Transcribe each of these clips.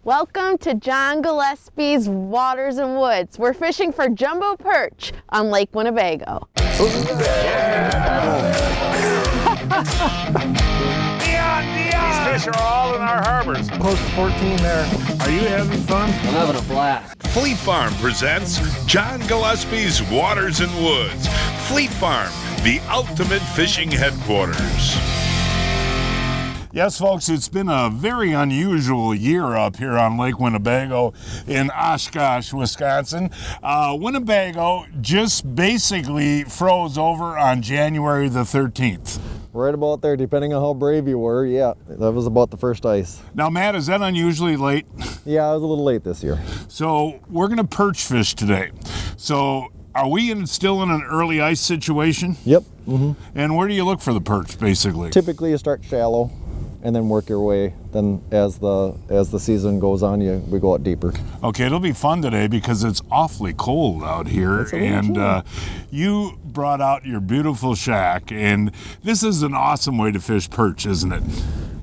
Welcome to John Gillespie's Waters and Woods. We're fishing for jumbo perch on Lake Winnebago. These fish are all in our harbors. Close to 14 there. Are you having fun? I'm having a blast. Fleet Farm presents John Gillespie's Waters and Woods. Fleet Farm, the ultimate fishing headquarters. Yes, folks, it's been a very unusual year up here on Lake Winnebago in Oshkosh, Wisconsin. Winnebago just basically froze over on January the 13th. Right about there, depending on how brave you were. Yeah, that was about the first ice. Now, Matt, is that unusually late? Yeah, I was a little late this year. So we're going to perch fish today. So are we still in an early ice situation? Yep. Mm-hmm. And where do you look for the perch, basically? Typically, you start shallow and then work your way. Then as the season goes on, we go out deeper. Okay, it'll be fun today because it's awfully cold out here, and you brought out your beautiful shack, and this is an awesome way to fish perch, isn't it?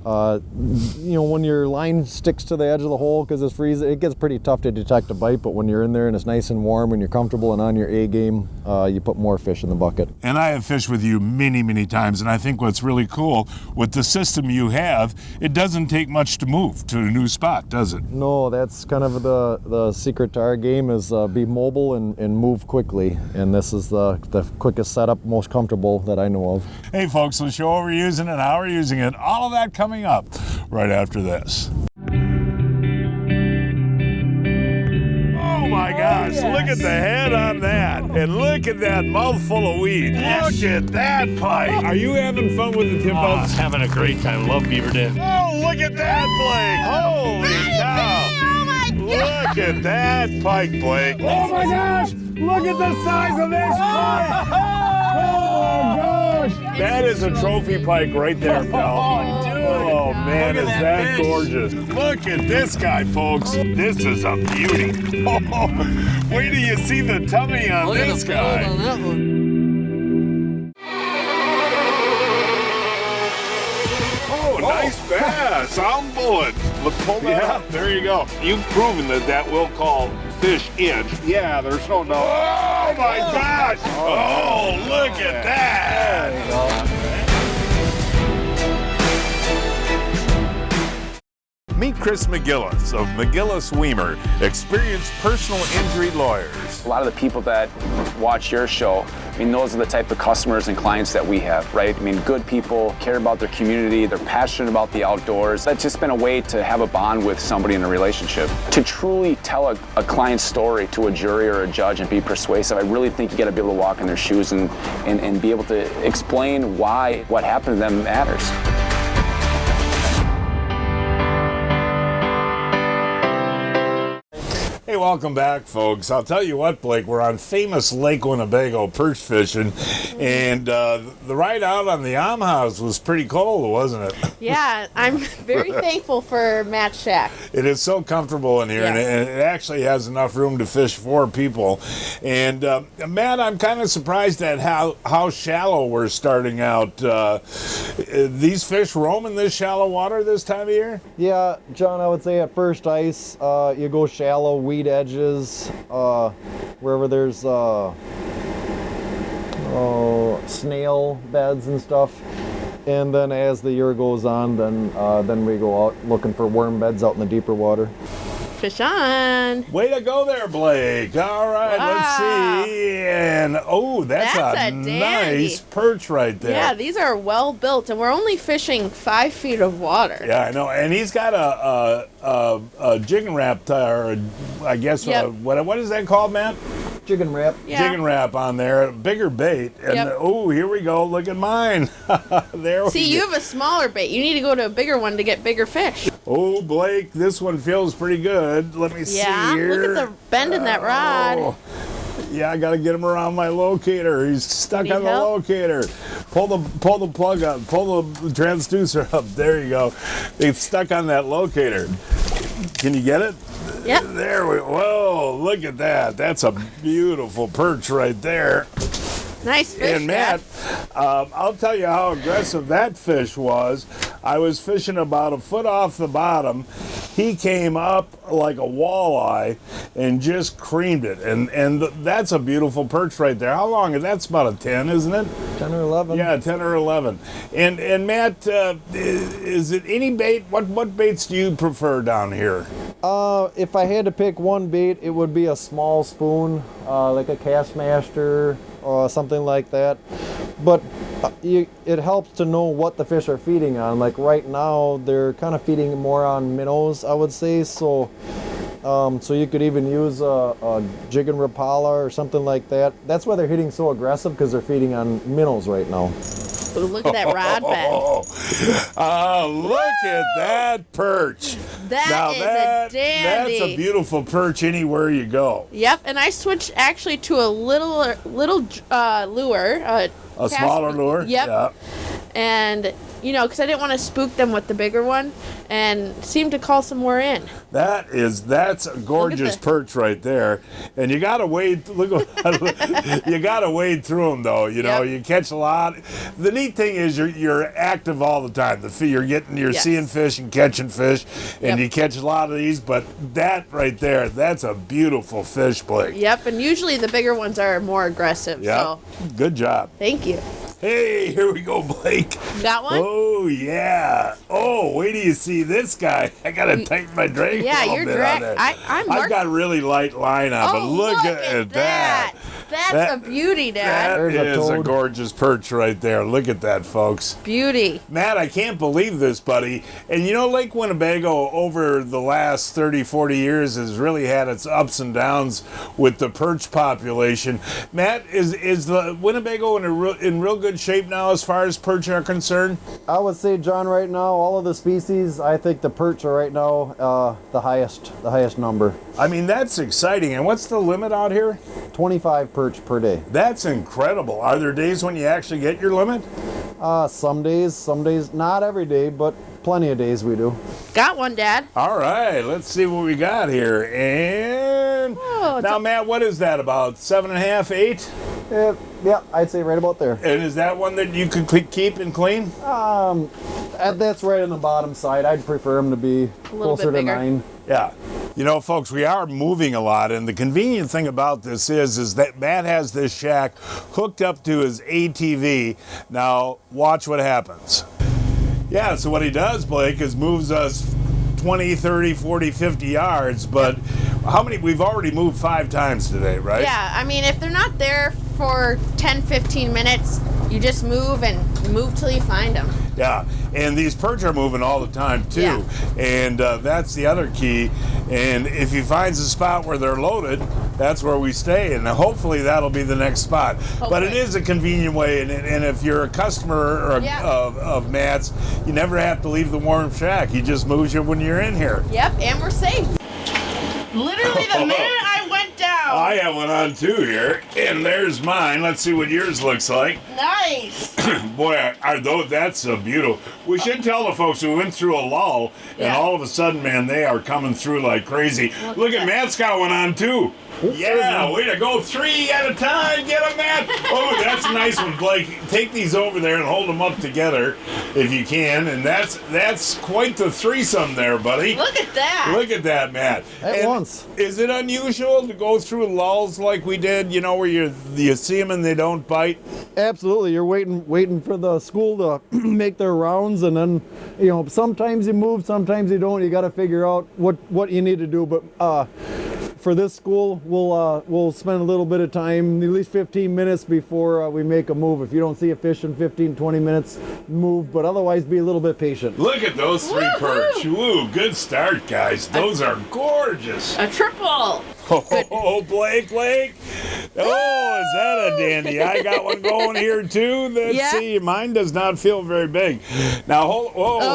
When your line sticks to the edge of the hole because it's freezing, it gets pretty tough to detect a bite, but when you're in there and it's nice and warm and you're comfortable and on your A game, you put more fish in the bucket. And I have fished with you many, many times, and I think what's really cool with the system you have, it doesn't take much to move to a new spot, does it? No, that's kind of the secret to our game is be mobile and move quickly, and this is the quickest setup, most comfortable that I know of. Hey folks, we'll show what we're using and how we're using it. All of that coming up right after this. Oh my gosh, look at the head on that, and look at that mouthful of weed. Look at that pike. Are you having fun with the tip outs? Having a great time. Love beaver dip. Oh, look at that, Blake. Holy cow. Oh my God. Look at that pike, Blake. Oh my gosh, look at the size of this pike. Oh gosh. That is a trophy pike right there, pal. Oh man, is that gorgeous. Look at this guy, folks. This is a beauty. Oh, wait till you see the tummy on this guy. On that one. Oh, nice bass. I'm bullet. Let's pull that up. There you go. You've proven that we'll call fish inch. Yeah, there's no doubt. Oh my gosh. Oh, look at that. There you go. Meet Chris McGillis of McGillis Weimer, experienced personal injury lawyers. A lot of the people that watch your show, I mean, those are the type of customers and clients that we have, right? I mean, good people, care about their community, they're passionate about the outdoors. That's just been a way to have a bond with somebody in a relationship. To truly tell a client's story to a jury or a judge and be persuasive, I really think you gotta be able to walk in their shoes and be able to explain why what happened to them matters. Hey, welcome back, folks. I'll tell you what, Blake, we're on famous Lake Winnebago perch fishing, and the ride out on the House was pretty cold, wasn't it? Yeah, I'm very thankful for Matt's shack. It is so comfortable in here, Yes. and it actually has enough room to fish 4 people. And Matt, I'm kind of surprised at how shallow we're starting out. These fish roam in this shallow water this time of year? Yeah, John, I would say at first ice, you go shallow, weed edges, wherever there's snail beds and stuff. And then as the year goes on, then we go out looking for worm beds out in the deeper water. Fish on. Way to go there, Blake. All right, let's see. And that's a nice perch right there. Yeah, these are well built, and we're only fishing 5 feet of water. Yeah, I know. And he's got a jig and wrap, or I guess, Yep. what is that called, Matt? Jig and wrap. Yeah. Jig and wrap on there, bigger bait. And Yep. here we go. Look at mine. There we See, go. you have a smaller bait. You need to go to a bigger one to get bigger fish. Oh, Blake, this one feels pretty good. Let me see here. Look at the bend in that rod. Oh. Yeah, I gotta get him around my locator. He's stuck Need on the help? locator. Pull the plug up. Pull the transducer up. There you go. It's stuck on that locator. Can you get it? Yep. There we. Whoa! Look at that. That's a beautiful perch right there. Nice fish. And Matt, I'll tell you how aggressive that fish was. I was fishing about a foot off the bottom. He came up like a walleye and just creamed it. And that's a beautiful perch right there. How long? That's about a 10, isn't it? 10 or 11. Yeah, 10 or 11. And Matt, is it any bait? What baits do you prefer down here? If I had to pick one bait, it would be a small spoon, like a Castmaster or something like that. But it helps to know what the fish are feeding on. Like right now, they're kind of feeding more on minnows, I would say. So you could even use a jig and rapala or something like that. That's why they're hitting so aggressive, because they're feeding on minnows right now. Ooh, look at that rod bend. Look at that perch. That is a dandy. That's a beautiful perch anywhere you go. Yep, and I switched actually to a little lure. A smaller lure? Yep. Yeah. And, because I didn't want to spook them with the bigger one, and seemed to call some more in. That's a gorgeous perch right there, and you gotta wade. You gotta wade through them though. Yep. You catch a lot. The neat thing is you're active all the time. You're seeing fish and catching fish, and you catch a lot of these. But that right there, that's a beautiful fish, Blake. Yep, and usually the bigger ones are more aggressive. Yeah. So Good job. thank you. Hey, here we go, Blake. Got one? Oh yeah. Oh, wait till you see this guy. I gotta tighten my drag. Yeah, a little you're bit drag. on there. I've got really light line on, but look at that. That's a beauty, Dad. That There's a is a toad. gorgeous perch right there. Look at that, folks. Beauty. Matt, I can't believe this, buddy. And Lake Winnebago over the last 30, 40 years has really had its ups and downs with the perch population. Matt, is the Winnebago in real good shape now as far as perch are concerned? I would say, John, right now, all of the species, I think the perch are right now the highest number. I mean, that's exciting. And what's the limit out here? 25 perch per day. That's incredible. Are there days when you actually get your limit? Some days, not every day, but plenty of days we do. Got one, Dad. All right, let's see what we got here. And now, Matt, what is that, about 7.5, 8? Yeah, I'd say right about there. And is that one that you could keep and clean? That's right on the bottom side. I'd prefer them to be closer to bigger. 9. Yeah. Folks, we are moving a lot, and the convenient thing about this is that Matt has this shack hooked up to his ATV. Now, watch what happens. Yeah, so what he does, Blake, is moves us 20, 30, 40, 50 yards, but how many? We've already moved 5 times today, right? Yeah, I mean, if they're not there for 10, 15 minutes, you just move and move till you find them. Yeah, and these perch are moving all the time too, Yeah. and that's the other key. And if he finds a spot where they're loaded, that's where we stay, and hopefully that'll be the next spot. But it is a convenient way, and if you're a customer of Matt's, you never have to leave the warm shack. He just moves you when you're in here. Yep, and we're safe. Literally the minute I went down. I have one on too here, and there's mine. Let's see what yours looks like. Nice. Boy, that's so beautiful. We should tell the folks we went through a lull, and all of a sudden, man, they are coming through like crazy. Look at Matt's got one on too. Yeah, way to go. 3 at a time. Get them, Matt. Oh, that's a nice one, Blake. Take these over there and hold them up together if you can. And that's quite the threesome there, buddy. Look at that. Look at that, Matt. At once. Is it unusual to go through lulls like we did, where you see them and they don't bite? Absolutely. You're waiting for the school to make their rounds, and then, sometimes you move, sometimes you don't. You got to figure out what you need to do. But for this school, we'll spend a little bit of time, at least 15 minutes before we make a move. If you don't see a fish in 15, 20 minutes, move, but otherwise be a little bit patient. Look at those 3 perch. Woo, good start, guys. Those are gorgeous. A triple. Oh, Blake. Oh, is that a dandy? I got one going here, too. Let's see. Mine does not feel very big. Now,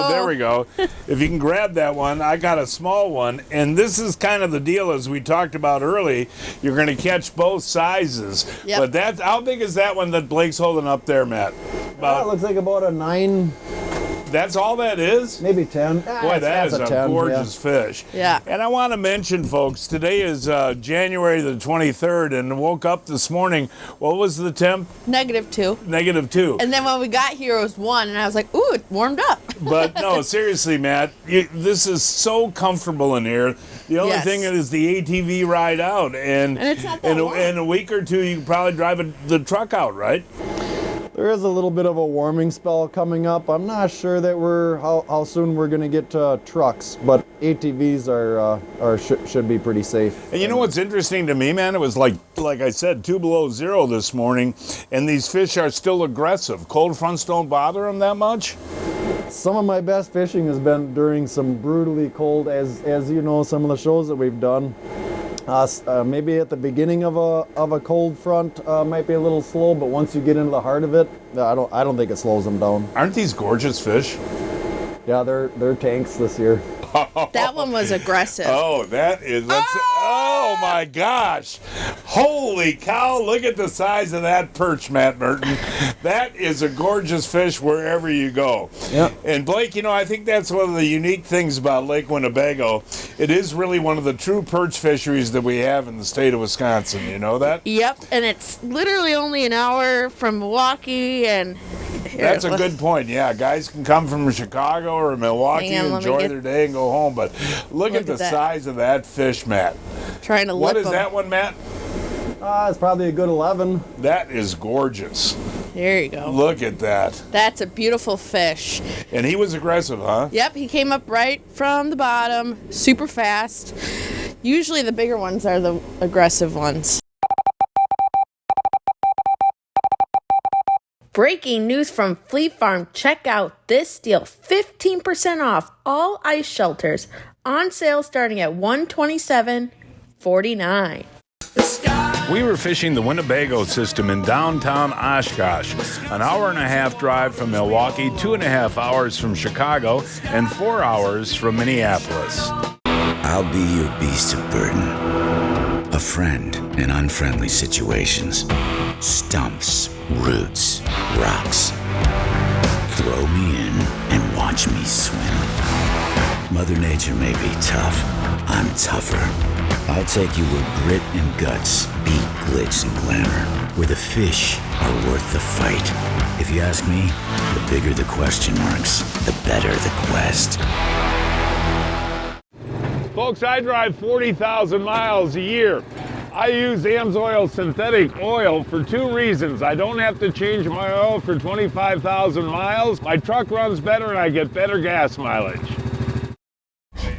there we go. If you can grab that one, I got a small one. And this is kind of the deal, as we talked about early. You're going to catch both sizes. Yep. But how big is that one that Blake's holding up there, Matt? It looks like about a 9. That's all that is? Maybe 10. Boy, that is a 10, gorgeous fish. Yeah. And I want to mention, folks, today is January the 23rd, and woke up this morning. What was the temp? -2. -2. And then when we got here, it was 1, and I was like, ooh, it warmed up. But no, seriously, Matt, this is so comfortable in here. The only Yes. thing is the ATV ride out, and it's not that long. in a week or two, you can probably drive the truck out, right? There is a little bit of a warming spell coming up. I'm not sure that how soon we're going to get trucks, but ATVs should be pretty safe. And you know what's interesting to me, man? It was like I said, 2 below zero this morning, and these fish are still aggressive. Cold fronts don't bother them that much? Some of my best fishing has been during some brutally cold, as you know, some of the shows that we've done. Maybe at the beginning of a cold front might be a little slow, but once you get into the heart of it, I don't think it slows them down. Aren't these gorgeous fish? Yeah, they're tanks this year. That one was aggressive. Oh, that is. Oh my gosh! Holy cow! Look at the size of that perch, Matt Merten. That is a gorgeous fish wherever you go. Yep. And Blake, you know, I think that's one of the unique things about Lake Winnebago. It is really one of the true perch fisheries that we have in the state of Wisconsin. You know that? Yep, and it's literally only an hour from Milwaukee, and That's a good point. Yeah, guys can come from Chicago or Milwaukee, Hang on, let me enjoy get- their day and go home. But look at the at that. size of that fish, Matt. trying to What lip is them. that one, Matt? It's probably a good 11. That is gorgeous. There you go. Look at that. That's a beautiful fish. And he was aggressive, huh? Yep, he came up right from the bottom, super fast. Usually the bigger ones are the aggressive ones. Breaking news from Fleet Farm. Check out this deal. 15% off all ice shelters on sale starting at $127.49. We were fishing the Winnebago system in downtown Oshkosh, an hour and a half drive from Milwaukee, 2.5 hours from Chicago, and 4 hours from Minneapolis. I'll be your beast of burden, a friend in unfriendly situations, stumps, roots, rocks. Throw me in and watch me swim. Mother Nature may be tough, I'm tougher. I'll take you where grit and guts beat glitz and glamour, where the fish are worth the fight. If you ask me, the bigger the question marks, the better the quest. Folks, I drive 40,000 miles a year. I use AMSOIL synthetic oil for 2 reasons. I don't have to change my oil for 25,000 miles. My truck runs better and I get better gas mileage.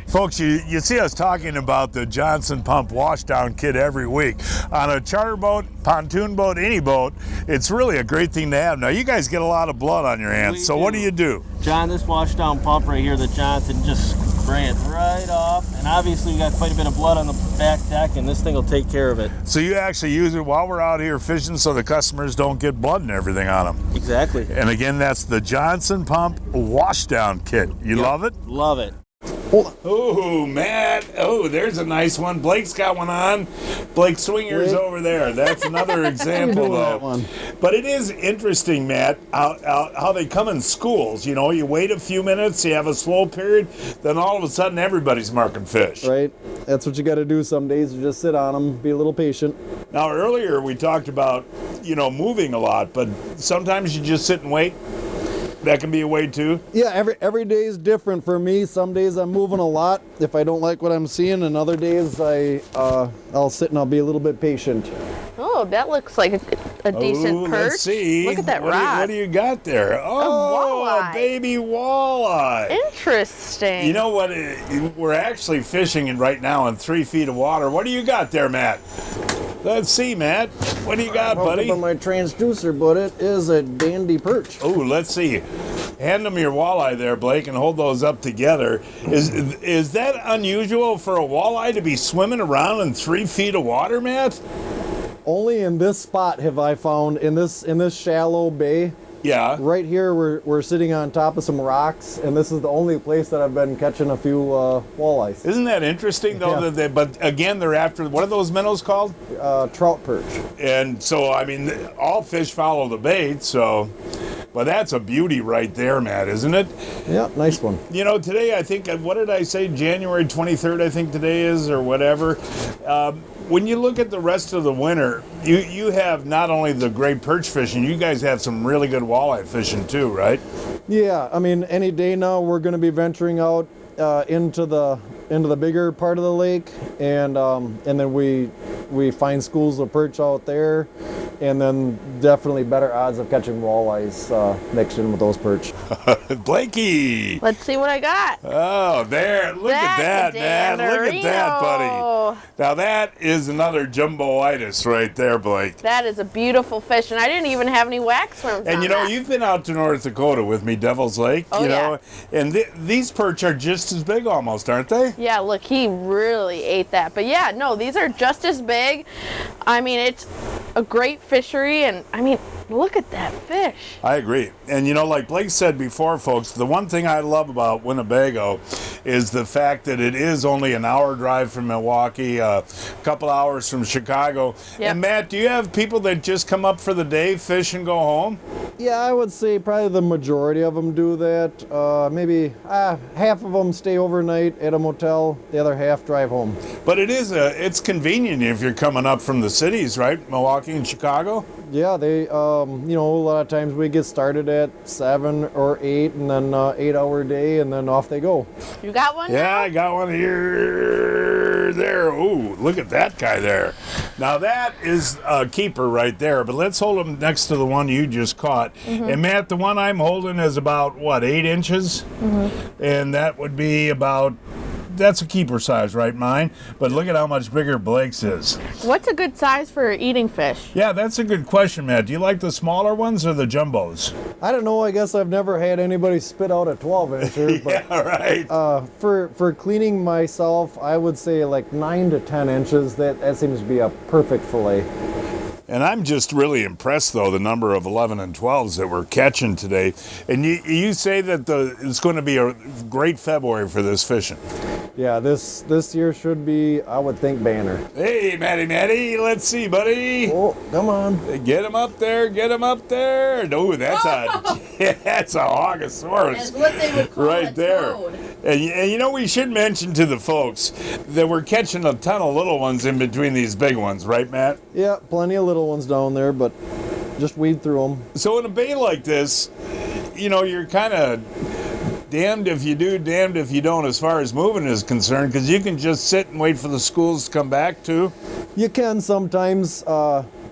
Folks, you see us talking about the Johnson Pump washdown kit every week. On a charter boat, pontoon boat, any boat, it's really a great thing to have. Now, you guys get a lot of blood on your hands, so what do you do? John, this washdown pump right here, the Johnson, just spray it right off. And obviously we got quite a bit of blood on the back deck, and this thing will take care of it. So you actually use it while we're out here fishing so the customers don't get blood and everything on them. Exactly. And again, that's the Johnson Pump washdown kit. You love it? Love it. Oh, Matt. Oh, there's a nice one. Blake's got one on. Blake Swinger's Blake. over there. That's another example, doing though. that one? But it is interesting, Matt, how they come in schools. You know, you wait a few minutes, you have a slow period, then all of a sudden everybody's marking fish. Right? That's what you got to do some days. You just sit on them, be a little patient. Now, earlier we talked about, you know, moving a lot, but sometimes you just sit and wait. That can be a way too. Yeah, every day is different for me. Some days I'm moving a lot if I don't like what I'm seeing, and other days I'll sit and I'll be a little bit patient. Oh, that looks like a decent perch. Let's see. Look at that What rod. do you got there? Oh, walleye. a baby walleye. Interesting. You know what? We're actually fishing right now in 3 feet of water. What do you got there, Matt? Let's see, Matt. What do you got, buddy? On my transducer, but it is a dandy perch. Oh, let's see. Hand them your walleye there, Blake, and hold those up together. Is that unusual for a walleye to be swimming around in 3 feet of water, Matt? Only in this spot have I found in this shallow bay. Yeah. Right here, we're sitting on top of some rocks, and this is the only place that I've been catching a few walleyes. Isn't that interesting, though? Yeah. But again, they're after, what are those minnows called? Trout perch. And so, I mean, all fish follow the bait, so. But that's a beauty right there, Matt, isn't it? Yeah, nice one. You know, today I think, what did I say, January 23rd I think today is, or whatever. When you look at the rest of the winter, you have not only the great perch fishing, you guys have some really good walleye fishing too, right? Yeah, I mean, any day now we're going to be venturing out into the bigger part of the lake, and then we find schools of perch out there, and then definitely better odds of catching walleyes mixed in with those perch. Blakey! Let's see what I got. Oh, there. Look at that, man. Look at that, buddy. Now that is another jumbo-itis right there, Blake. That is a beautiful fish, and I didn't even have any wax swims And on you know, that. you've been out to North Dakota with me, Devil's Lake, Oh, you know, and these perch are just as big almost, aren't they? Yeah, look, he really ate that. But yeah, no, these are just as big. I mean, it's a great fishery, and I mean, look at that fish. I agree. And you know, like Blake said before, folks, the one thing I love about Winnebago is the fact that it is only an hour drive from Milwaukee, a couple hours from Chicago. Yep. And Matt, do you have people that just come up for the day, fish, and go home? Yeah, I would say probably the majority of them do that. Maybe half of them stay overnight at a motel, the other half drive home. But it's convenient if you're coming up from the cities, right? Milwaukee and Chicago? Yeah, they, a lot of times we get started at 7 or 8, and then 8-hour day, and then off they go. You got one? Yeah, now? I got one here, there. Ooh, look at that guy there. Now that is a keeper right there, but let's hold him next to the one you just caught. Mm-hmm. And Matt, the one I'm holding is about, 8 inches? Mm-hmm. And that would be about, that's a keeper size, right, mine? But look at how much bigger Blake's is. What's a good size for eating fish? Yeah, that's a good question, Matt. Do you like the smaller ones or the jumbos? I don't know, I guess I've never had anybody spit out a 12-incher, but Yeah, right. for cleaning myself, I would say like 9 to 10 inches. That seems to be a perfect fillet. And I'm just really impressed, though, the number of 11 and 12s that we're catching today. And you say that it's going to be a great February for this fishing. Yeah, this year should be, I would think, banner. Hey, Matty, let's see, buddy. Oh, come on. Get him up there, No, that's that's a Hogosaurus. That's what they would call right a there. toad. And you know, we should mention to the folks that we're catching a ton of little ones in between these big ones, right, Matt? Yeah, plenty of little ones down there, but just weed through them. So in a bay like this, you know, you're kind of damned if you do, damned if you don't as far as moving is concerned, because you can just sit and wait for the schools to come back too. You can sometimes.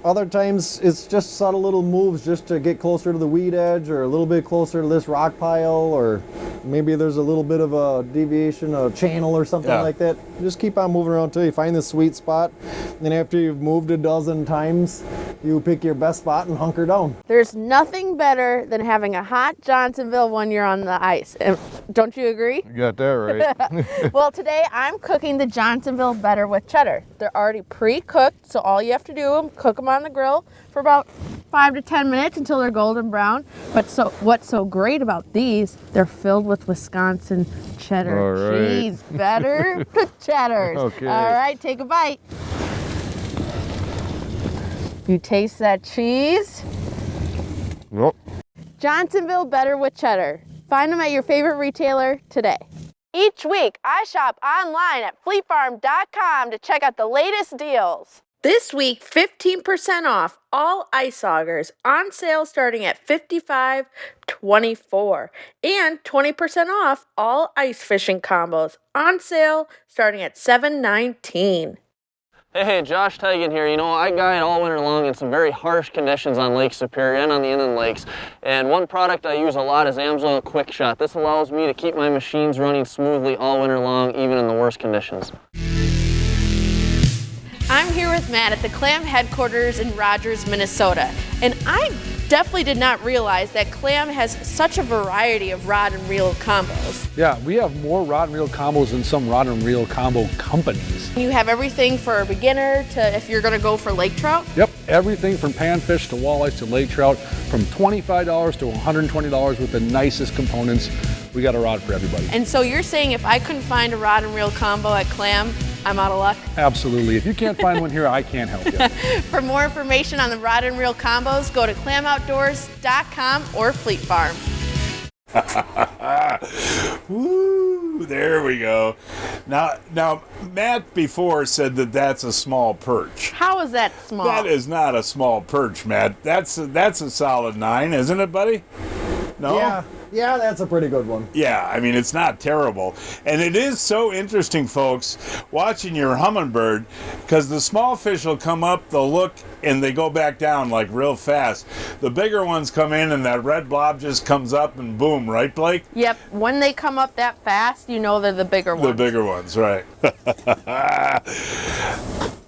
Other times it's just subtle little moves just to get closer to the weed edge or a little bit closer to this rock pile, or maybe there's a little bit of a deviation, a channel or something like that. Just keep on moving around till you find the sweet spot. And after you've moved a dozen times, you pick your best spot and hunker down. There's nothing better than having a hot Johnsonville when you're on the ice. Don't you agree? You got that right. Well, today I'm cooking the Johnsonville better with cheddar. They're already pre-cooked, so all you have to do is cook them on the grill for about 5 to 10 minutes until they're golden brown. But what's so great about these, they're filled with Wisconsin cheddar cheese. Better cheddars. Okay. All right, take a bite. You taste that cheese? Nope. Johnsonville better with cheddar. Find them at your favorite retailer today. Each week, I shop online at fleetfarm.com to check out the latest deals. This week, 15% off all ice augers on sale starting at $55.24, and 20% off all ice fishing combos on sale starting at $7.19. Hey, Josh Tigan here. You know, I guide all winter long in some very harsh conditions on Lake Superior and on the inland lakes. And one product I use a lot is Amsoil Quick Shot. This allows me to keep my machines running smoothly all winter long, even in the worst conditions. I'm here with Matt at the Clam headquarters in Rogers, Minnesota. And I definitely did not realize that Clam has such a variety of rod and reel combos. Yeah, we have more rod and reel combos than some rod and reel combo companies. You have everything for a beginner to if you're gonna go for lake trout. Yep, everything from panfish to walleyes to lake trout, from $25 to $120 with the nicest components. We got a rod for everybody. And so you're saying if I couldn't find a rod and reel combo at Clam, I'm out of luck. Absolutely. If you can't find one here, I can't help you. For more information on the rod and reel combos, go to clamoutdoors.com or Fleet Farm. Woo, there we go. Now, Matt before said that that's a small perch. How is that small? That is not a small perch, Matt. That's a solid 9, isn't it, buddy? No? Yeah, that's a pretty good one. Yeah, I mean, it's not terrible. And it is so interesting, folks, watching your hummingbird, because the small fish will come up, they'll look, and they go back down like real fast. The bigger ones come in, and that red blob just comes up, and boom, right, Blake? Yep, when they come up that fast, you know they're the bigger ones. The bigger ones, right.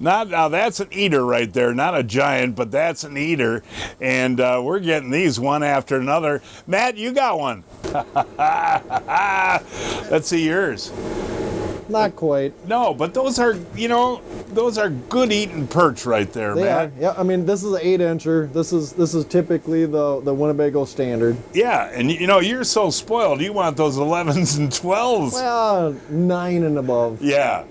Now that's an eater right there, not a giant, but that's an eater. And we're getting these one after another. Matt, you got one. Let's see yours. Not quite. No, but those are good eating perch right there, They Matt. are. Yeah, I mean, this is an 8-incher. This is typically the Winnebago standard. Yeah, and you're so spoiled. You want those 11s and 12s. Well, 9 and above. Yeah.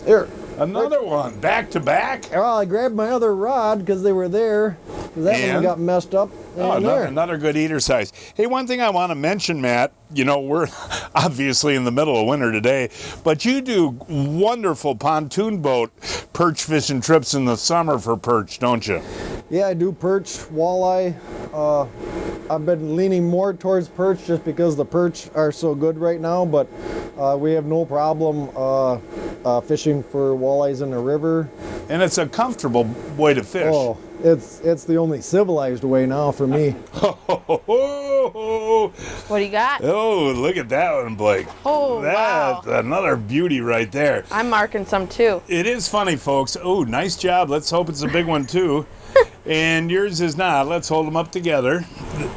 Here. Another one, back to back. Well, I grabbed my other rod because they were there. 'Cause that one got messed up. Oh, there. another good eater size. Hey, one thing I want to mention, Matt, we're obviously in the middle of winter today, but you do wonderful pontoon boat perch fishing trips in the summer for perch, don't you? Yeah, I do perch, walleye. I've been leaning more towards perch just because the perch are so good right now, but we have no problem fishing for walleyes in the river. And it's a comfortable way to fish. Oh, it's the only civilized way now for me. What do you got? Oh, look at that one, Blake. Oh, That's wow. another beauty right there. I'm marking some too. It is funny, folks. Oh, nice job. Let's hope it's a big one, too. And yours is not. Let's hold them up together.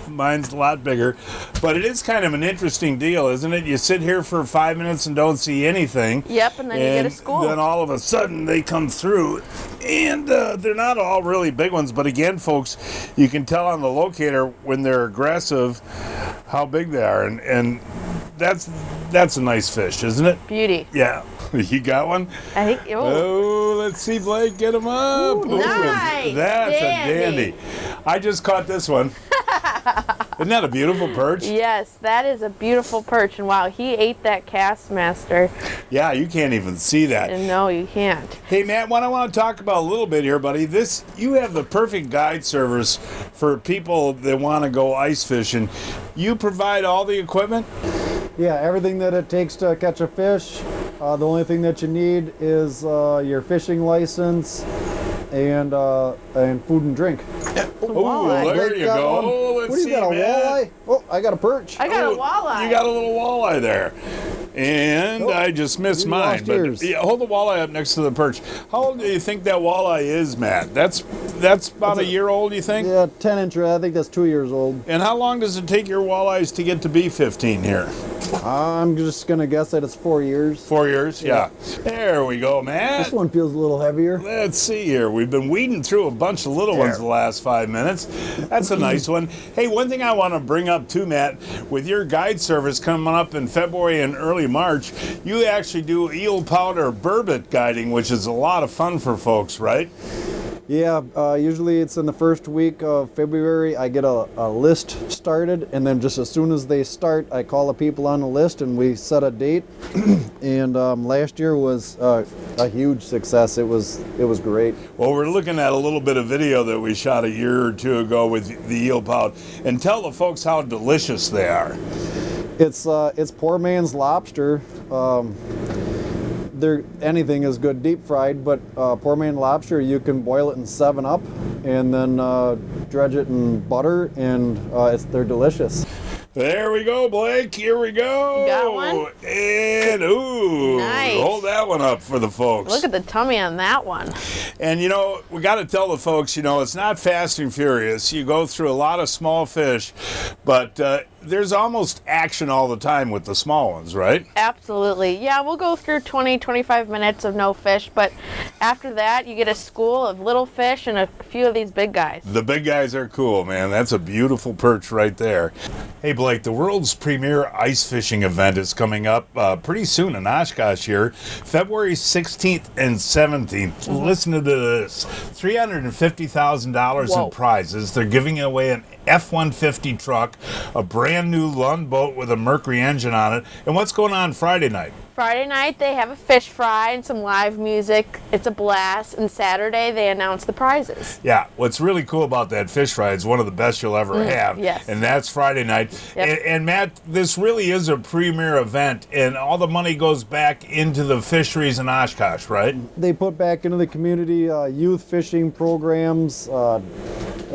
Mine's a lot bigger. But it is kind of an interesting deal, isn't it? You sit here for 5 minutes and don't see anything. Yep, and then you get a school. Then all of a sudden they come through. And they're not all really big ones. But again, folks, you can tell on the locator when they're aggressive how big they are. And that's a nice fish, isn't it? Beauty. Yeah. You got one? I think. Oh, let's see, Blake. Get him up. Ooh, nice. That's Dandy. a dandy. I just caught this one. Isn't that a beautiful perch? Yes, that is a beautiful perch. And wow, he ate that cast master. Yeah, you can't even see that. And no, you can't. Hey, Matt, what I want to talk about a little bit here, buddy, you have the perfect guide service for people that want to go ice fishing. You provide all the equipment? Yeah, everything that it takes to catch a fish. The only thing that you need is your fishing license and food and drink. Oh, there Blake you got go. one. Let's What do you see, got, a Matt. walleye? Oh, I got a perch. I got a walleye. You got a little walleye there. And I just missed you mine. lost But yours. yeah, hold the walleye up next to the perch. How old do you think that walleye is, Matt? That's about a year old, you think? Yeah, 10-incher. I think that's 2 years old. And how long does it take your walleyes to get to be 15 here? I'm just going to guess that it's 4 years. 4 years? Yeah. There we go, Matt. This one feels a little heavier. Let's see here. We've been weeding through a bunch of little ones the last 5 minutes. That's a nice one. Hey, one thing I want to bring up too, Matt, with your guide service coming up in February and early March, you actually do eel powder burbot guiding, which is a lot of fun for folks, right? Yeah, usually it's in the first week of February. I get a list started, and then just as soon as they start, I call the people on the list and we set a date. And last year was a huge success. It was great. Well, we're looking at a little bit of video that we shot a year or two ago with the eel pout, and tell the folks how delicious they are. It's poor man's lobster. Anything is good deep fried, but poor man lobster, you can boil it in 7-Up and then dredge it in butter, and they're delicious. There we go, Blake. Here we go. You got one? And ooh, Nice. hold that one up for the folks. Look at the tummy on that one. And we got to tell the folks, it's not Fast and Furious. You go through a lot of small fish, but there's almost action all the time with the small ones, right? Absolutely. Yeah, we'll go through 20, 25 minutes of no fish, but after that, you get a school of little fish and a few of these big guys. The big guys are cool, man. That's a beautiful perch right there. Hey, Blake, the world's premier ice fishing event is coming up pretty soon in Oshkosh here, February 16th and 17th. Listen to this. $350,000 in prizes. They're giving away an F-150 truck, a brand new Lund boat with a Mercury engine on it. And what's going on Friday night? Friday night, they have a fish fry and some live music. It's a blast. And Saturday, they announce the prizes. Yeah, what's really cool about that fish fry is one of the best you'll ever have. Yes. And that's Friday night. Yep. And Matt, this really is a premier event, and all the money goes back into the fisheries in Oshkosh, right? They put back into the community youth fishing programs.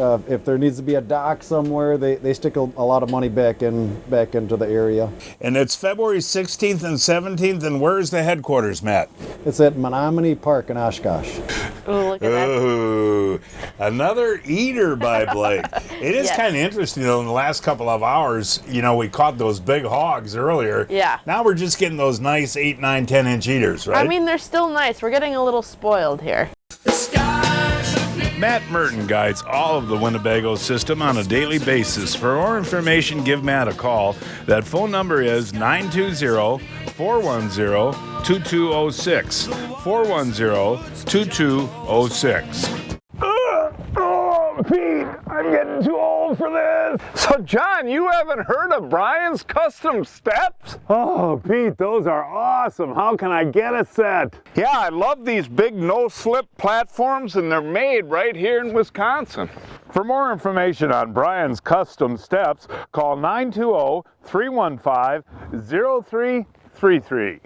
If there needs to be a dock somewhere, they stick a lot of money back into the area. And it's February 16th and 17th, and where's the headquarters, Matt? It's at Menominee Park in Oshkosh. Ooh, look at that. Ooh, another eater by Blake. It is kind of interesting, though, in the last couple of hours, you know, we caught those big hogs earlier. Yeah. Now we're just getting those nice 8, 9, 10-inch eaters, right? I mean, they're still nice. We're getting a little spoiled here. Matt Merten guides all of the Winnebago system on a daily basis. For more information, give Matt a call. That phone number is 920-410-2206. 410-2206. Oh, Pete, I'm getting too old for this. So, John, you haven't heard of Brian's Custom Steps? Oh, Pete, those are awesome. How can I get a set? Yeah, I love these big no-slip platforms, and they're made right here in Wisconsin. For more information on Brian's Custom Steps, call 920-315-0333.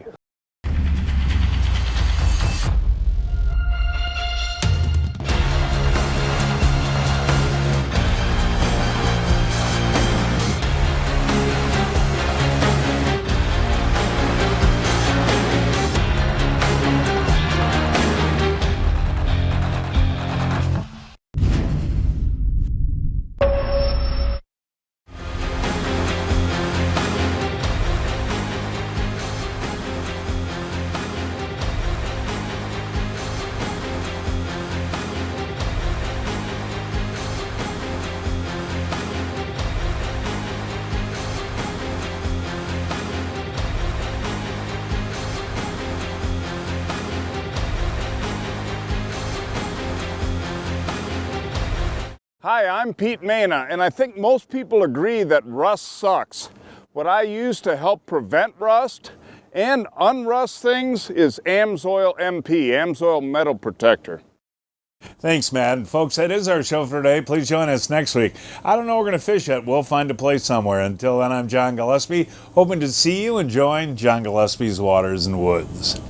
Hi, I'm Pete Mena, and I think most people agree that rust sucks. What I use to help prevent rust and unrust things is AMSOIL MP, AMSOIL Metal Protector. Thanks, Matt. And folks, that is our show for today. Please join us next week. I don't know where we're going to fish yet. We'll find a place somewhere. Until then, I'm John Gillespie, hoping to see you and join John Gillespie's Waters and Woods.